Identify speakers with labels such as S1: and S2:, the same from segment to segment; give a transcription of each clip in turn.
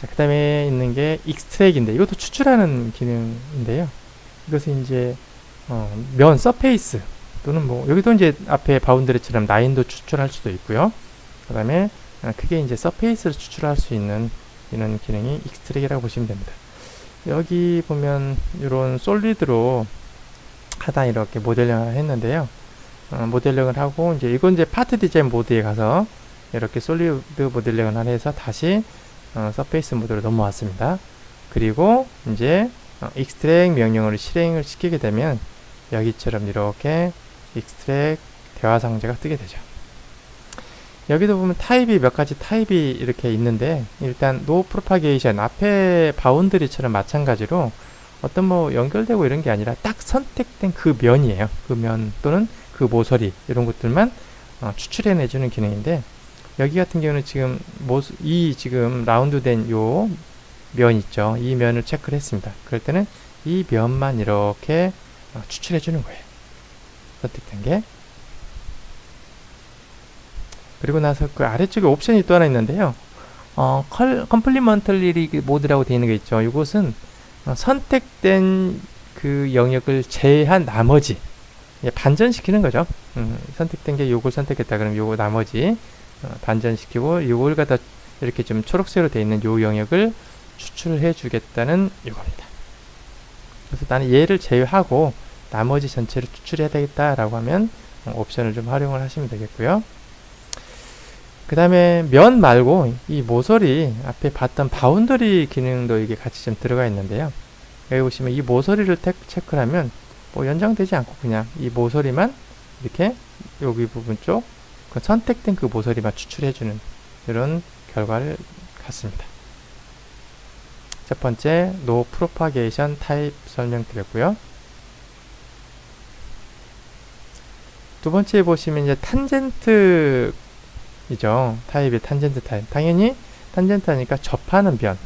S1: 자, 그 다음에 있는 게 익스트랙인데 이것도 추출하는 기능인데요. 이것은 이제 면 서페이스 또는 뭐 여기도 이제 앞에 바운더리처럼 라인도 추출할 수도 있고요. 그 다음에 그게 이제 서페이스를 추출할 수 있는 이런 기능이 익스트랙이라고 보시면 됩니다. 여기 보면 이런 솔리드로 하단 이렇게 모델링을 했는데요. 모델링을 하고 이제 이건 이제 파트 디자인 모드에 가서 이렇게 솔리드 모델링을 해서 다시 서페이스 모드로 넘어왔습니다. 그리고 이제 익스트랙 명령어를 실행을 시키게 되면 여기처럼 이렇게 익스트랙 대화 상자가 뜨게 되죠. 여기도 보면 타입이 몇 가지 타입이 이렇게 있는데 일단 노 프로파게이션 앞에 바운드리처럼 마찬가지로 어떤 뭐 연결되고 이런 게 아니라 딱 선택된 그 면이에요. 그 면 또는 그 모서리 이런 것들만 추출해내주는 기능인데 여기 같은 경우는 지금 이 지금 라운드 된 요 면 있죠. 이 면을 체크를 했습니다. 그럴 때는 이 면만 이렇게 추출해주는 거예요. 선택된 게. 그리고 나서 그 아래쪽에 옵션이 또 하나 있는데요. 컴플리먼터리 모드라고 되어 있는 게 있죠. 이것은 선택된 그 영역을 제외한 나머지 반전시키는 거죠. 선택된 게 요걸 선택했다 그러면 요거 나머지 반전시키고 요걸 갖다 이렇게 좀 초록색으로 되어 있는 요 영역을 추출해 주겠다는 이겁니다. 그래서 나는 얘를 제외하고 나머지 전체를 추출해야 되겠다라고 하면 옵션을 좀 활용을 하시면 되겠고요. 그 다음에 면 말고 이 모서리 앞에 봤던 바운더리 기능도 이게 같이 좀 들어가 있는데요. 여기 보시면 이 모서리를 체크를 하면 뭐 연장되지 않고 그냥 이 모서리만 이렇게 여기 부분 쪽 그 선택된 그 모서리만 추출해주는 이런 결과를 갖습니다. 첫 번째 노 프로파게이션 타입 설명드렸고요. 두 번째 보시면 이제 탄젠트 이죠. 타입이 탄젠트 타입. 당연히 탄젠트 하니까 접하는 면.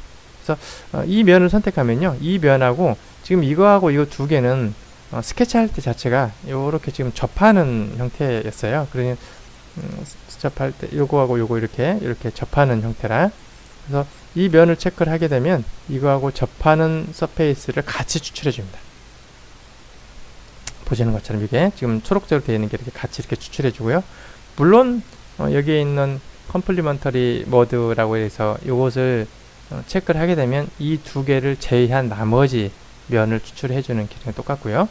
S1: 그래서 이 면을 선택하면요. 이 면하고 지금 이거하고 이거 두 개는 스케치할 때 자체가 요렇게 지금 접하는 형태였어요. 그러니 접할 때 요거하고 요거 이렇게 접하는 형태라. 그래서 이 면을 체크를 하게 되면 이거하고 접하는 서페이스를 같이 추출해 줍니다. 보시는 것처럼 이게 지금 초록색으로 되어 있는 게 이렇게 같이 이렇게 추출해 주고요. 물론 여기에 있는 컴플리먼터리 모드라고 해서 이것을 체크를 하게 되면 이 두 개를 제외한 나머지 면을 추출해 주는 기능이 똑같고요.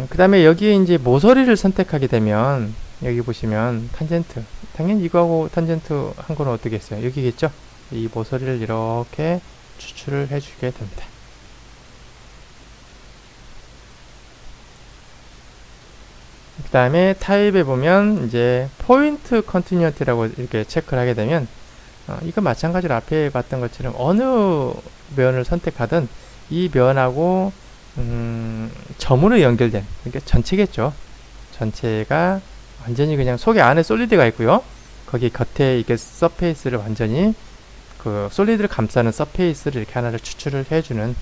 S1: 그 다음에 여기에 이제 모서리를 선택하게 되면 여기 보시면 탄젠트, 당연히 이거하고 탄젠트 한 거는 어떻게 했어요? 여기겠죠? 이 모서리를 이렇게 추출을 해주게 됩니다. 그 다음에 타입에 보면 이제 포인트 컨티뉴어티라고 이렇게 체크를 하게 되면 이거 마찬가지로 앞에 봤던 것처럼 어느 면을 선택하든 이 면하고 점으로 연결된, 그러니까 전체겠죠. 전체가 완전히 그냥 속에 안에 솔리드가 있고요. 거기 겉에 이게 서페이스를 완전히 그 솔리드를 감싸는 서페이스를 이렇게 하나를 추출을 해주는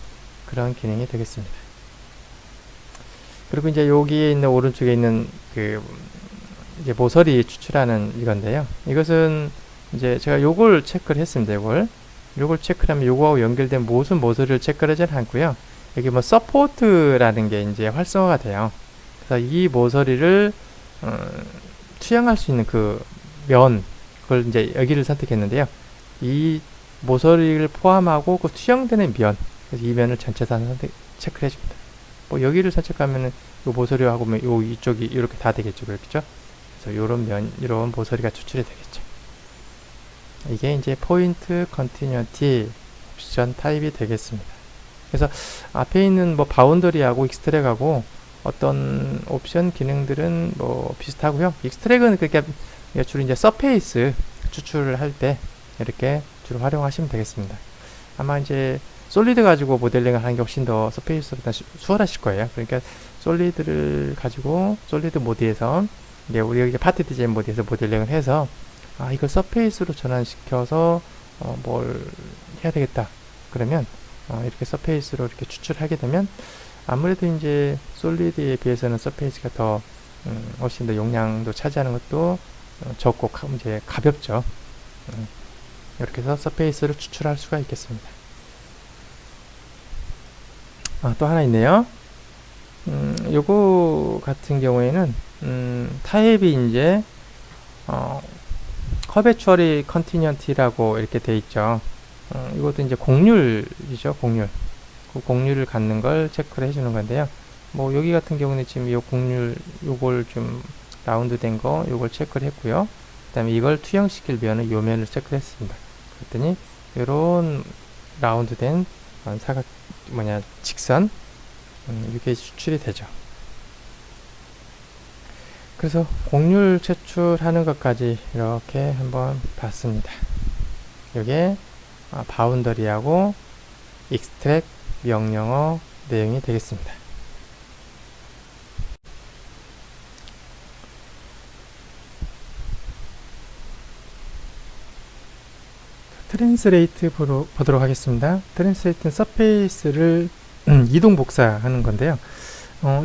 S1: 그런 기능이 되겠습니다. 그리고 이제 여기에 있는 오른쪽에 있는 그 이제 모서리 추출하는 이건데요. 이것은 이제 제가 요걸 체크를 했습니다. 요걸 체크를 하면 요거하고 연결된 무슨 모서리를 체크를 하지 않고요. 여기 뭐 서포트라는 게 이제 활성화가 돼요. 그래서 이 모서리를 투영할 수 있는 그 면, 그걸 이제 여기를 선택했는데요. 이 모서리를 포함하고 그 투영되는 면, 그래서 이 면을 전체 다 체크를 해줍니다. 뭐 여기를 선택하면은 요 모서리하고 요 이쪽이 이렇게 다 되겠죠, 그렇겠죠? 그래서 요런 면, 이런 모서리가 추출이 되겠죠. 이게 이제 포인트 컨티뉴어티 옵션 타입이 되겠습니다. 그래서 앞에 있는 뭐 바운더리하고 익스트랙하고 어떤 옵션 기능들은 뭐 비슷하고요. 익스트랙은 그렇게 주로 이제 서페이스 추출을 할 때 이렇게 주로 활용하시면 되겠습니다. 아마 이제 솔리드 가지고 모델링을 하는 게 훨씬 더 서페이스보다 수월하실 거예요. 그러니까 솔리드를 가지고 솔리드 모드에서 이제 우리 여기 파트 디자인 모드에서 모델링을 해서 이걸 서페이스로 전환시켜서 뭘 해야 되겠다. 그러면 이렇게 서페이스로 이렇게 추출하게 되면 아무래도 이제 솔리드에 비해서는 서페이스가 더 훨씬 더 용량도 차지하는 것도 적고 이제 가볍죠. 이렇게 해서 서페이스를 추출할 수가 있겠습니다. 또 하나 있네요. 요거 같은 경우에는 타입이 이제 커베추얼이 컨티뉴언티라고 이렇게 돼 있죠. 이것도 이제 곡률이죠. 곡률. 그 곡률을 갖는 걸 체크를 해주는 건데요. 뭐 여기 같은 경우는 지금 요 곡률 요걸 좀 라운드 된 거 요걸 체크를 했고요. 그 다음에 이걸 투영시킬 면은 요 면을 체크를 했습니다. 그랬더니 요런 라운드 된 사각 직선 이게 추출이 되죠. 그래서 곡률 제출하는 것까지 이렇게 한번 봤습니다. 이게 바운더리하고 extract 명령어 내용이 되겠습니다. 트랜스레이트 보도록 하겠습니다. 트랜스레이트는 서페이스를 이동 복사하는 건데요.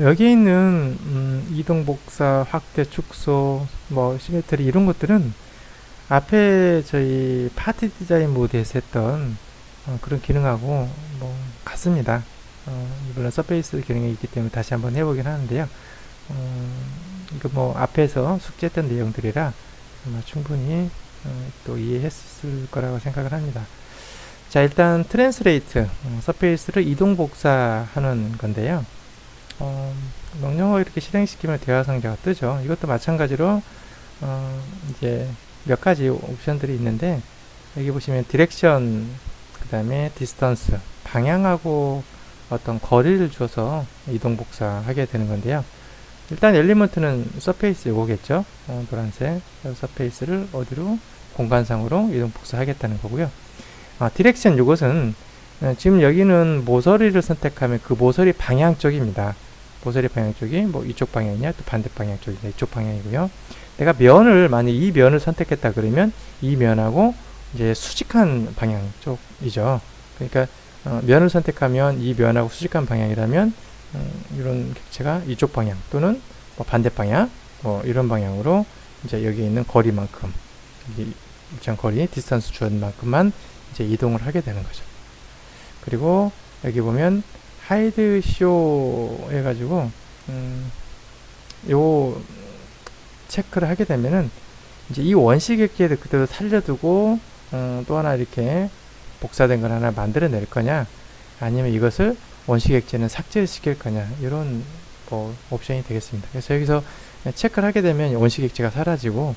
S1: 여기 있는 이동 복사, 확대, 축소, 뭐 시메트리 이런 것들은 앞에 저희 파티 디자인 모드에서 했던 그런 기능하고 뭐 같습니다. 물론 서페이스 기능이 있기 때문에 다시 한번 해보긴 하는데요. 이거 뭐 앞에서 숙제했던 내용들이라 아마 충분히 또 이해했을 거라고 생각을 합니다. 자, 일단 트랜스레이트 서페이스를 이동 복사하는 건데요. 명령어 이렇게 실행시키면 대화 상자가 뜨죠. 이것도 마찬가지로 이제 몇 가지 옵션들이 있는데 여기 보시면 디렉션, 그 다음에 디스턴스, 방향하고 어떤 거리를 줘서 이동 복사하게 되는 건데요. 일단 엘리먼트는 서페이스 요거겠죠. 노란색 서페이스를 어디로 공간상으로 이동 복사하겠다는 거고요. 디렉션 요것은 지금 여기는 모서리를 선택하면 그 모서리 방향 쪽입니다. 모서리 방향 쪽이 뭐 이쪽 방향이냐 또 반대 방향 쪽이냐 이쪽 방향이고요. 내가 면을 만약 이 면을 선택했다 그러면 이 면하고 이제 수직한 방향 쪽이죠. 그러니까 면을 선택하면 이 면하고 수직한 방향이라면 이런 객체가 이쪽 방향 또는 뭐 반대 방향 뭐 이런 방향으로 이제 여기 있는 거리만큼 입장 거리 디스턴스 주는 만큼만 이제 이동을 하게 되는 거죠. 그리고 여기 보면 하이드 쇼 해가지고 요 체크를 하게 되면은 이제 이 원식 객체를 그대로 살려두고 또 하나 이렇게 복사된 걸 하나 만들어낼 거냐 아니면 이것을 원식 객체는 삭제를 시킬 거냐 이런 뭐 옵션이 되겠습니다. 그래서 여기서 체크를 하게 되면 원식 객체가 사라지고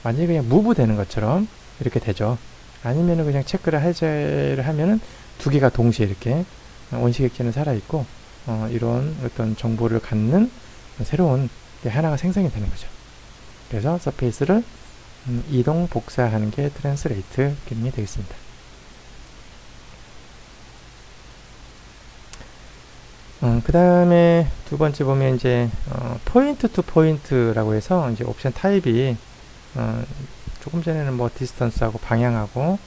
S1: 완전히 그냥 무브 되는 것처럼 이렇게 되죠. 아니면은 그냥 체크를 해제를 하면은 두 개가 동시에 이렇게 원식 객체는 살아있고 이런 어떤 정보를 갖는 새로운 게 하나가 생성이 되는 거죠. 그래서 서페이스를 이동 복사하는 게 트랜스레이트 기능이 되겠습니다. 그 다음에 두 번째 보면 이제 포인트 투 포인트라고 해서 이제 옵션 타입이 조금 전에는 뭐 디스턴스하고 방향하고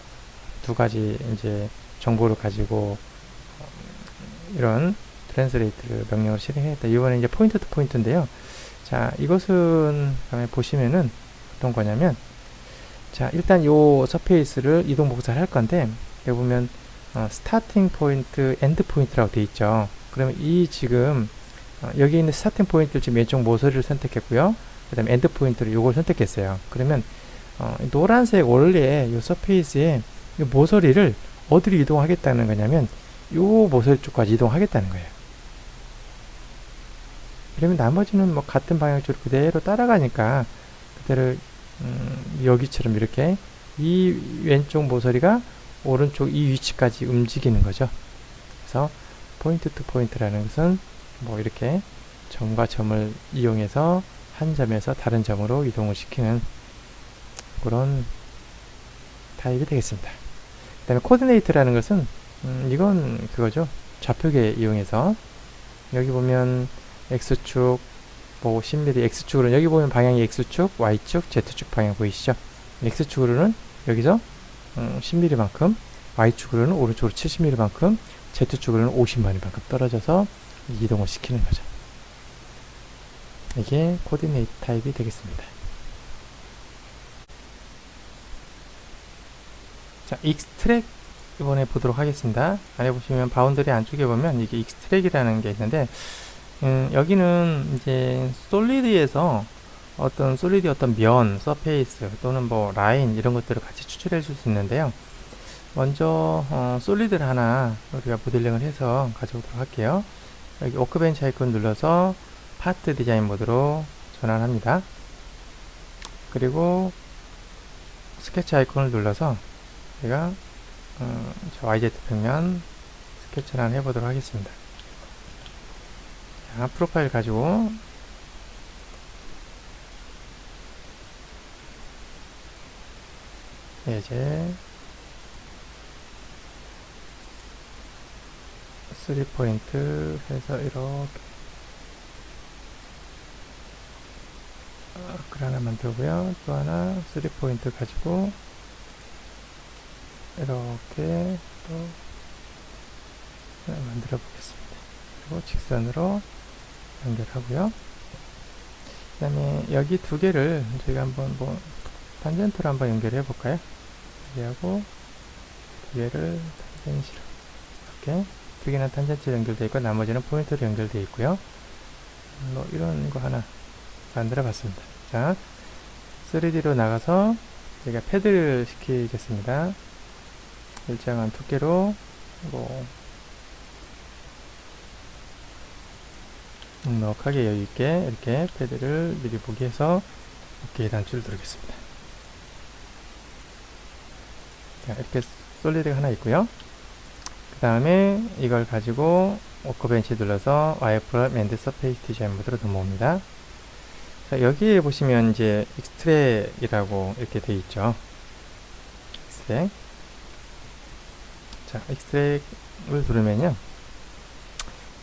S1: 두 가지 이제 정보를 가지고 이런 트랜스레이트 명령을 실행했다. 이번에 이제 포인트 투 포인트인데요. 자, 이것은 다음에 보시면은 어떤 거냐면, 자, 일단 요 서페이스를 이동 복사를 할 건데, 여기 보면 스타팅 포인트, 엔드 포인트라고 되어 있죠. 그러면 이 지금 여기 있는 스타팅 포인트를 지금 왼쪽 모서리를 선택했고요. 그 다음에 엔드 포인트를 요걸 선택했어요. 그러면 노란색 원래 요 서페이스에 요 모서리를 어디로 이동하겠다는 거냐면 요 모서리 쪽까지 이동하겠다는 거예요. 그러면 나머지는 뭐 같은 방향 쪽으로 그대로 따라가니까 그대로 여기처럼 이렇게 이 왼쪽 모서리가 오른쪽 이 위치까지 움직이는 거죠. 그래서 포인트 투 포인트라는 것은 뭐 이렇게 점과 점을 이용해서 한 점에서 다른 점으로 이동을 시키는 그런 타입이 되겠습니다. 그 다음에 코디네이트라는 것은 이건 그거죠. 좌표계 이용해서 여기 보면 X축 뭐 10mm X축으로는 여기 보면 방향이 X축, Y축, Z축 방향 보이시죠? X축으로는 여기서 10mm만큼 Y축으로는 오른쪽으로 70mm만큼 Z축으로는 50mm만큼 떨어져서 이동을 시키는 거죠. 이게 코디네이트 타입이 되겠습니다. 자, 익스트랙 이번에 보도록 하겠습니다. 안에 보시면 바운더리 안쪽에 보면 이게 익스트랙이라는 게 있는데, 여기는 이제 솔리드에서 솔리드 어떤 면, 서페이스 또는 뭐 라인 이런 것들을 같이 추출해 줄 수 있는데요. 먼저 솔리드를 하나 우리가 모델링을 해서 가져오도록 할게요. 여기 워크벤치 아이콘 눌러서 파트 디자인 모드로 전환합니다. 그리고 스케치 아이콘을 눌러서 제가 YZ 평면 스케치를 하나 해보도록 하겠습니다. 자, 프로파일 가지고 이제 3포인트 해서 이렇게 글 하나 만들고요. 또 하나 3포인트 가지고 이렇게 또 하나 만들어 보겠습니다. 그리고 직선으로 연결하고요. 그 다음에 여기 두 개를 저희가 한번 뭐 탄젠트로 한번 연결해 볼까요? 여기하고 두 개를 탄젠시로 이렇게 두 개는 탄젠트로 연결되어 있고 나머지는 포인트로 연결되어 있고요. 이런 거 하나 만들어 봤습니다. 자, 3D로 나가서 제가 패드를 시키겠습니다. 일정한 두께로 뭐 넉넉하게 여유있게 이렇게 패드를 미리 보기 해서 OK 단추를 누르겠습니다. 자, 이렇게 솔리드가 하나 있고요. 그 다음에 이걸 가지고 워크벤치 눌러서 와이프럼 앤드 서페이스 디자인 모드로 넘어옵니다. 자, 여기에 보시면 이제 익스트랙이라고 이렇게 되어 있죠. 익스트랙. 자, 익스트랙을 누르면요.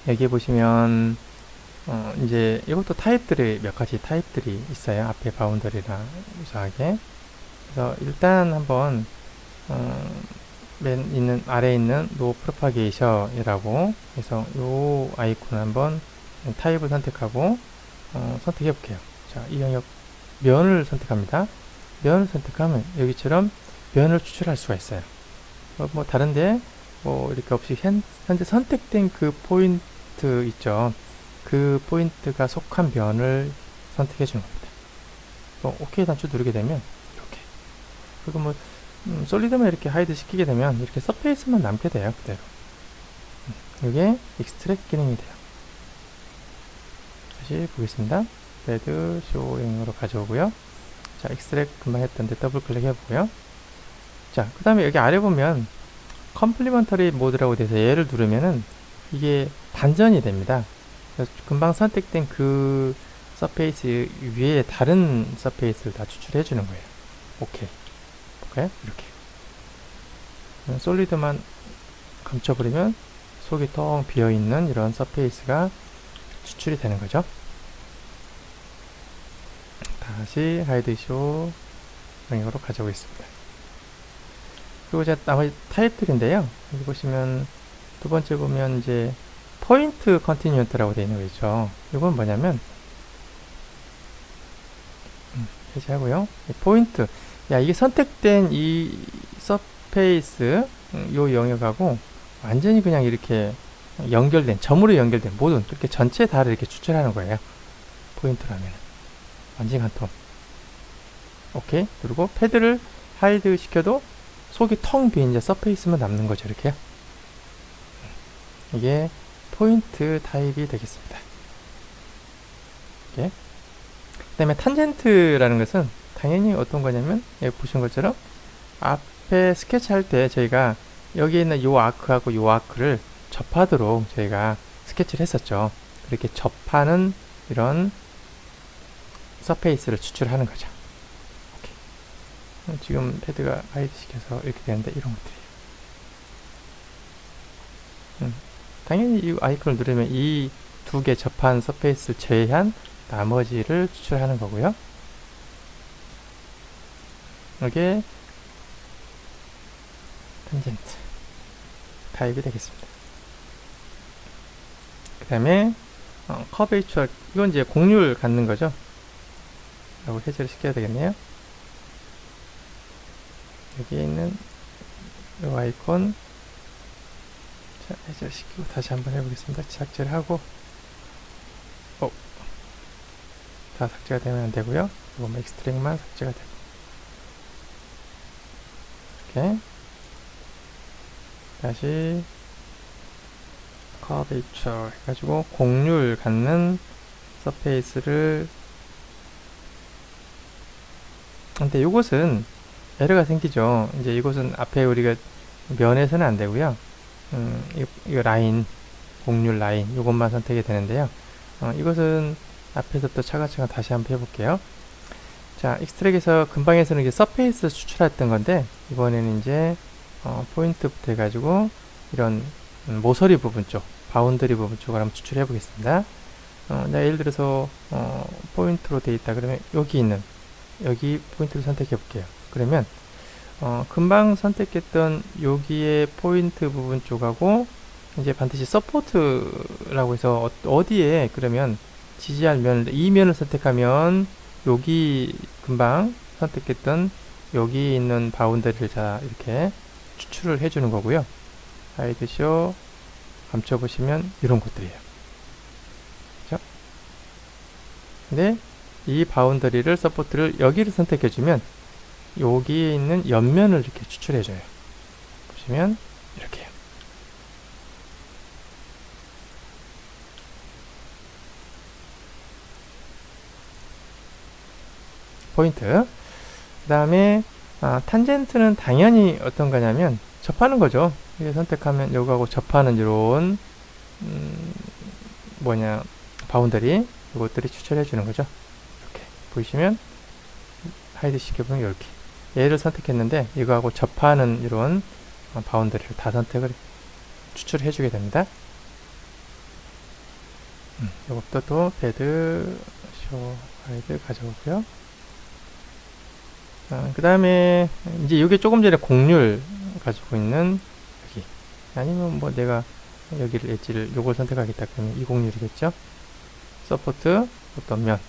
S1: 여기에 보시면 이제 이것도 타입들이 몇 가지 타입들이 있어요. 앞에 바운더리랑 유사하게. 그래서 일단 한번 맨 아래에 있는 노 프로파게이션이라고 해서 요 아이콘 한번 타입을 선택하고 선택해 볼게요. 자, 이 영역 면을 선택합니다. 면을 선택하면 여기처럼 면을 추출할 수가 있어요. 뭐 다른데 뭐 이렇게 없이 현재 선택된 그 포인트 있죠. 그 포인트가 속한 면을 선택해 주는 겁니다. OK 단추 누르게 되면 이렇게. 그리고 뭐 솔리드만 이렇게 하이드 시키게 되면 이렇게 서페이스만 남게 돼요. 그대로. 이게 익스트랙 기능이 돼요. 다시 보겠습니다. 레드 쇼잉으로 가져오고요. 자, 익스트랙 금방 했던데 더블 클릭 해보고요. 자, 그 다음에 여기 아래 보면 컴플리먼터리 모드라고 돼서 얘를 누르면은 이게 반전이 됩니다. 그래서 금방 선택된 그 서페이스 위에 다른 서페이스를 다 추출해 주는 거예요. 오케이. 볼까요? 이렇게. 솔리드만 감춰버리면 속이 텅 비어있는 이런 서페이스가 추출이 되는 거죠. 다시 하이드 쇼 영역으로 가져오겠습니다. 그리고 이제 나머지 타입들인데요. 여기 보시면 두 번째 보면 이제 포인트 컨티뉴언트라고 되어 있는 거 있죠. 이건 뭐냐면 해제하고요. 포인트. 야, 이게 선택된 이 서페이스 요 영역하고 완전히 그냥 이렇게 연결된 점으로 연결된 모든 이렇게 전체 다를 이렇게 추출하는 거예요. 포인트라면 완전히 한 톤. 오케이. 그리고 패드를 하이드 시켜도 속이 텅 비인 이제 서페이스만 남는 거죠. 이렇게요. 이게 포인트 타입이 되겠습니다. 이렇게. 그 다음에 탄젠트라는 것은 당연히 어떤 거냐면 여기 보신 것처럼 앞에 스케치 할 때 저희가 여기 있는 요 아크하고 요 아크를 접하도록 저희가 스케치를 했었죠. 그렇게 접하는 이런 서페이스를 추출하는 거죠. 오케이. 지금 패드가 하이드 시켜서 이렇게 되는데 이런 것들이에요. 당연히 이 아이콘을 누르면 이 두 개 접한 서페이스를 제외한 나머지를 추출하는 거고요. 이게 탄젠트 타입이 되겠습니다. 그 다음에 커베이처, 이건 이제 곡률 갖는 거죠. 라고 해제를 시켜야 되겠네요. 여기에 있는 이 아이콘 자, 해제시키고 다시 한번 해보겠습니다. 삭제를 하고 다 삭제가 되면 안 되고요. 이거 익스트랙만 삭제가 되고 이렇게 다시 커베이처 해가지고 곡률 갖는 서페이스를 근데 이것은 에러가 생기죠. 이제 이것은 앞에 우리가 면에서는 안 되고요. 이거 라인 곡률 라인 이것만 선택이 되는데요. 이것은 앞에서 또 차근차근 다시 한번 해볼게요. 자, 익스트랙에서 금방에서는 이게 서페이스 추출했던 건데 이번에는 이제 포인트부터 해가지고 이런 모서리 부분 쪽, 바운더리 부분 쪽을 한번 추출해 보겠습니다. 예를 들어서 포인트로 되어 있다 그러면 여기 포인트를 선택해 볼게요. 그러면 금방 선택했던 여기에 포인트 부분 쪽하고 이제 반드시 서포트라고 해서 어디에 그러면 지지할 면을 이 면을 선택하면 여기 금방 선택했던 여기 있는 바운더리를 다 이렇게 추출을 해주는 거고요. 하이드쇼 감춰보시면 이런 것들이에요. 그죠? 근데 이 바운더리를 서포트를 여기를 선택해주면 여기에 있는 옆면을 이렇게 추출해줘요. 보시면 이렇게요. 포인트. 그 다음에 탄젠트는 당연히 어떤 거냐면 접하는 거죠. 이게 선택하면 요거하고 접하는 이런 바운더리 이것들이 추출해 주는 거죠. 이렇게 보시면 하이드 시켜보면 이렇게 얘를 선택했는데 이거하고 접하는 이런 바운더리를 다 선택을 추출해 주게 됩니다. 이것도 또 배드 쇼 하이드 가져오고요. 그 다음에 이제 이게 조금 전에 곡률 가지고 있는 여기 아니면 뭐 내가 여기를 엣지를 요걸 선택하겠다 그러면 이 곡률이겠죠. 서포트 어떤 면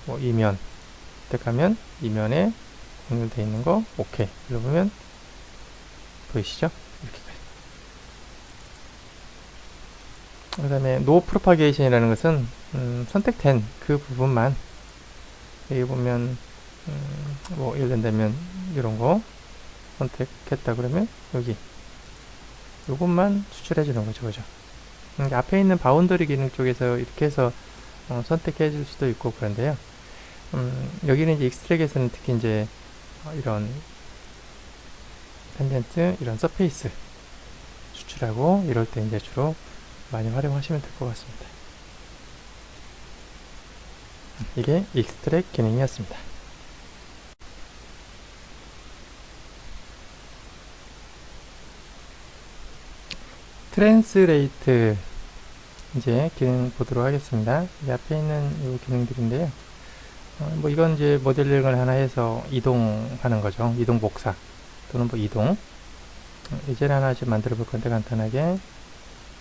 S1: 뭐 이 면 선택하면 이 면에 곡률 되어 있는 거 오케이 눌러보면 보이시죠? 이렇게까지. 그 다음에 노 프로파게이션이라는 것은 선택된 그 부분만 여기 보면 뭐 예를 든다면 이런 거 선택했다 그러면 여기 요것만 추출해 주는 거죠. 그죠? 앞에 있는 바운더리 기능 쪽에서 이렇게 해서 선택해 줄 수도 있고 그런데요. 여기는 이제 익스트랙에서는 특히 이제 이런 탄젠트 이런 서페이스 추출하고 이럴 때 이제 주로 많이 활용하시면 될 것 같습니다. 이게 익스트랙 기능이었습니다. 트랜스레이트 이제 기능 보도록 하겠습니다. 이 앞에 있는 이 기능들인데요. 뭐 이건 이제 모델링을 하나 해서 이동하는 거죠. 이동 복사 또는 뭐 이동. 예제를 하나 좀 만들어 볼 건데 간단하게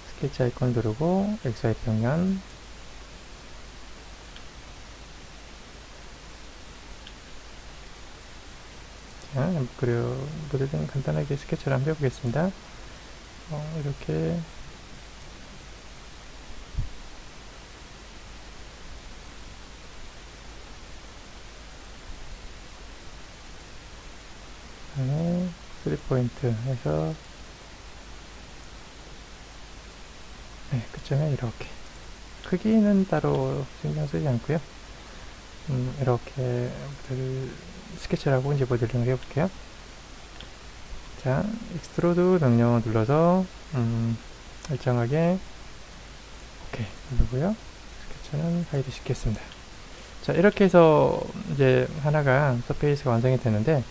S1: 스케치 아이콘 누르고 XY 평면 자, 모델링 간단하게 스케치를 한번 해보겠습니다. 이렇게 다음에 3포인트 해서 끝점에 이렇게 크기는 따로 신경 쓰지 않고요. 이렇게 스케치를 하고 이제 모델링을 해볼게요. 자, 익스트로드 명령을 눌러서 일정하게 오케이 누르고요. 스케치는 하이드 시켰습니다. 자, 이렇게 해서 이제 하나가 서페이스가 완성이 되는데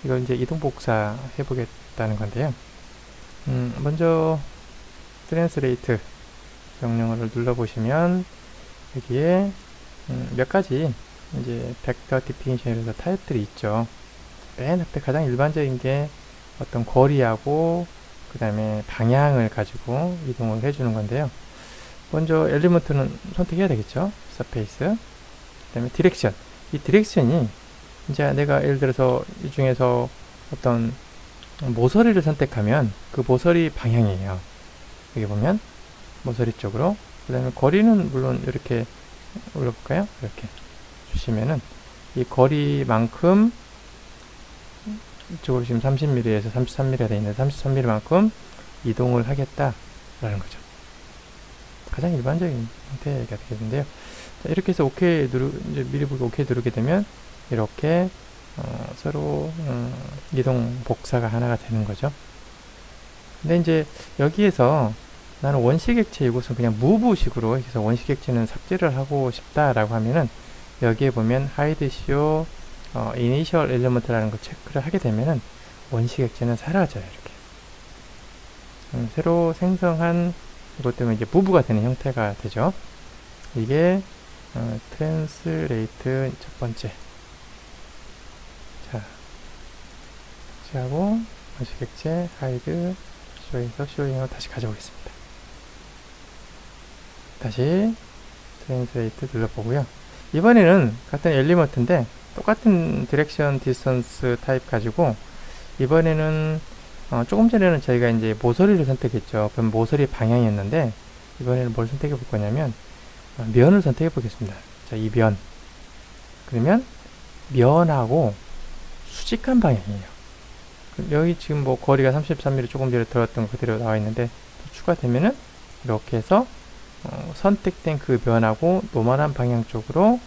S1: 이걸 이제 이동 복사 해보겠다는 건데요. 먼저 트랜스레이트 명령어를 눌러보시면 여기에 몇 가지 이제 벡터 디피니션에서 타입들이 있죠. 맨 앞에 가장 일반적인 게 어떤 거리하고 그 다음에 방향을 가지고 이동을 해주는 건데요. 먼저 엘리먼트는 선택해야 되겠죠. 서페이스. 그 다음에 디렉션. 이 디렉션이 이제 내가 예를 들어서 이 중에서 어떤 모서리를 선택하면 그 모서리 방향이에요. 여기 보면 모서리 쪽으로, 그 다음에 거리는 물론 이렇게 올려볼까요? 이렇게 주시면은 이 거리만큼, 이쪽으로 지금 30mm에서 33mm가 되어 있는데 33mm만큼 이동을 하겠다라는 거죠. 가장 일반적인 형태가 되겠는데요. 자, 이렇게 해서 OK 이제 미리 보기 OK 누르게 되면 이렇게 서로 이동 복사가 하나가 되는 거죠. 근데 이제 여기에서 나는 원식 액체 이곳은 그냥 무브식으로 해서 원식 액체는 삭제를 하고 싶다라고 하면은 여기에 보면 hide show initial element라는 거 체크를 하게 되면은 원식 액체는 사라져요. 이렇게 새로 생성한 이것 때문에 이제 무브가 되는 형태가 되죠. 이게 트랜스레이트 첫 번째. 자, 삭제하고 원식 액체 hide show에서 showing으로 다시 가져오겠습니다. 다시 트랜스레이트 눌러보고요. 이번에는 같은 엘리먼트인데 똑같은 디렉션 디스턴스 타입 가지고 이번에는 조금 전에는 저희가 이제 모서리를 선택했죠. 그럼 모서리 방향이었는데 이번에는 뭘 선택해 볼 거냐면 면을 선택해 보겠습니다. 자, 이 면. 그러면 면하고 수직한 방향이에요. 여기 지금 뭐 거리가 33mm 조금 전에 들었던 거 그대로 나와 있는데 추가되면은 이렇게 해서 선택된 그 면하고 노멀한 방향 쪽으로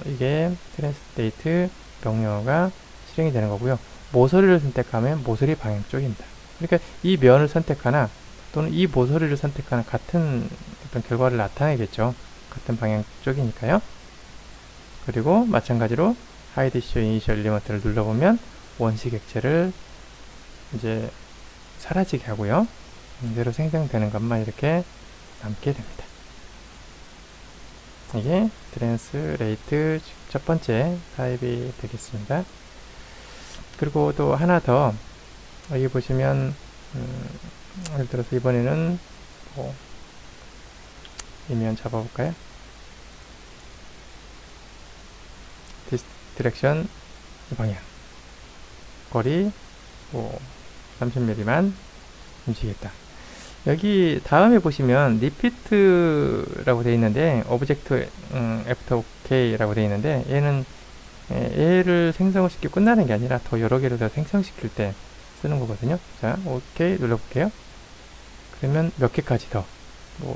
S1: 이게 트랜스레이트 명령어가 실행이 되는 거고요. 모서리를 선택하면 모서리 방향 쪽입니다. 그러니까 이 면을 선택하나 또는 이 모서리를 선택하나 같은 어떤 결과를 나타내겠죠. 같은 방향 쪽이니까요. 그리고 마찬가지로 hide show initial element를 눌러보면 원식 액체를 이제 사라지게 하고요. 이대로 생성되는 것만 이렇게 남게 됩니다. 이게 트랜스레이트 첫 번째 타입이 되겠습니다. 그리고 또 하나 더 여기 보시면 예를 들어서 이번에는 이면 잡아볼까요? 디렉션 방향 거리 30mm만 움직이겠다. 여기 다음에 보시면 repeat라고 되어 있는데 object after ok라고 되어 있는데 얘를 생성을 시키고 끝나는 게 아니라 더 여러 개를 더 생성시킬 때 쓰는 거거든요. 자, OK 눌러볼게요. 그러면 몇 개까지 더,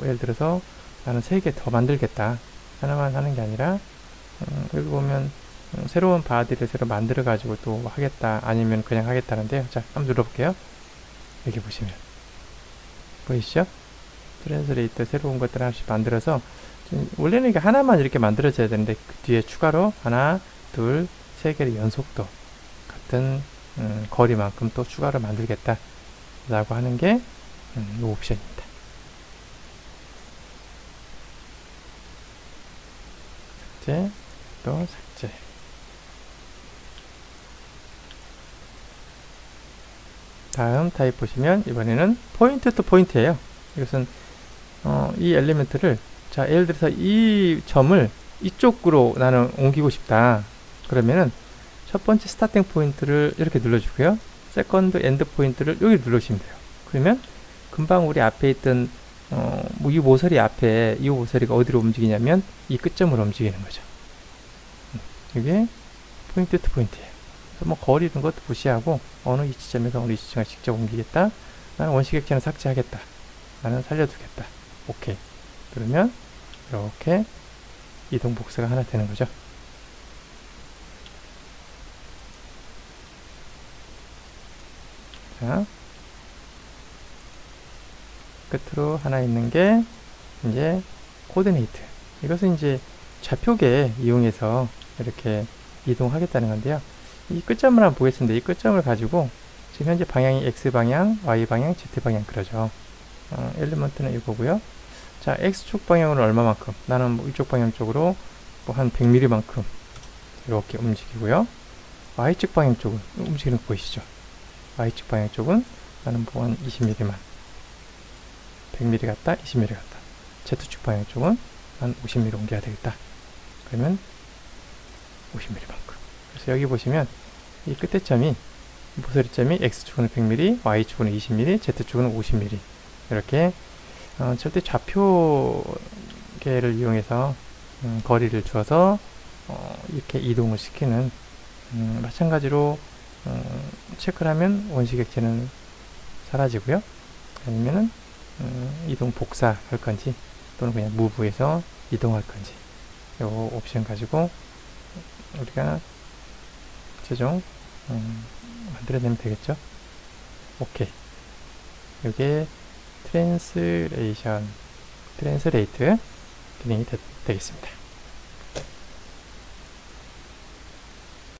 S1: 예를 들어서 나는 3개 더 만들겠다. 하나만 하는 게 아니라 여기 보면 새로운 바디를 새로 만들어 가지고 또 하겠다, 아니면 그냥 하겠다는데요. 자, 한번 눌러볼게요. 여기 보시면 보이시죠? 트랜스레이트 새로운 것들 하나씩 만들어서 원래는 이게 하나만 이렇게 만들어져야 되는데 그 뒤에 추가로 하나, 둘, 3개를 연속도 같은 거리만큼 또 추가로 만들겠다 라고 하는 게 이 옵션입니다. 삭제, 또 삭제. 다음 타입 보시면 이번에는 포인트 투 포인트예요. 이것은 이 엘리멘트를, 자, 예를 들어서 이 점을 이쪽으로 나는 옮기고 싶다. 그러면은 첫 번째 스타팅 포인트를 이렇게 눌러주고요. 세컨드 엔드 포인트를 여기 누르시면 돼요. 그러면 금방 우리 앞에 있던 이 모서리 앞에 이 모서리가 어디로 움직이냐면 이 끝점으로 움직이는 거죠. 이게 포인트 투 포인트예요. 그래서 거리 이런 것도 무시하고 어느 이 지점에서 어느 이 지점을 직접 옮기겠다. 나는 원식 액체는 삭제하겠다. 나는 살려두겠다. 오케이. 그러면 이렇게 이동 복사가 하나 되는 거죠. 자, 끝으로 하나 있는 게 이제 코디네이트. 이것은 이제 좌표계 이용해서 이렇게 이동하겠다는 건데요. 이 끝점을 한번 보겠습니다. 이 끝점을 가지고 지금 현재 방향이 X방향, Y방향, Z방향 그러죠. 엘리먼트는 이거고요. 자, X축 방향으로 얼마만큼? 나는 뭐 이쪽 방향 쪽으로 뭐 한 100mm만큼 이렇게 움직이고요. Y축 방향 쪽은 움직이는 거 보이시죠? Y축 방향 쪽은 나는 뭐 한 20mm만, 100mm 같다, 20mm 같다. Z축 방향 쪽은 한 50mm 옮겨야 되겠다. 그러면 50mm만큼. 그래서 여기 보시면 이 끝에 점이 모서리점이 X축은 100mm, Y축은 20mm, Z축은 50mm. 이렇게 절대 좌표계를 이용해서 거리를 주어서 이렇게 이동을 시키는, 마찬가지로 체크를 하면 원시객체는 사라지고요. 아니면은 이동 복사할 건지 또는 그냥 무브해서 이동할 건지 이 옵션 가지고 우리가 최종 만들어내면 되겠죠. 오케이. 이게 트랜스레이트 기능이 되겠습니다.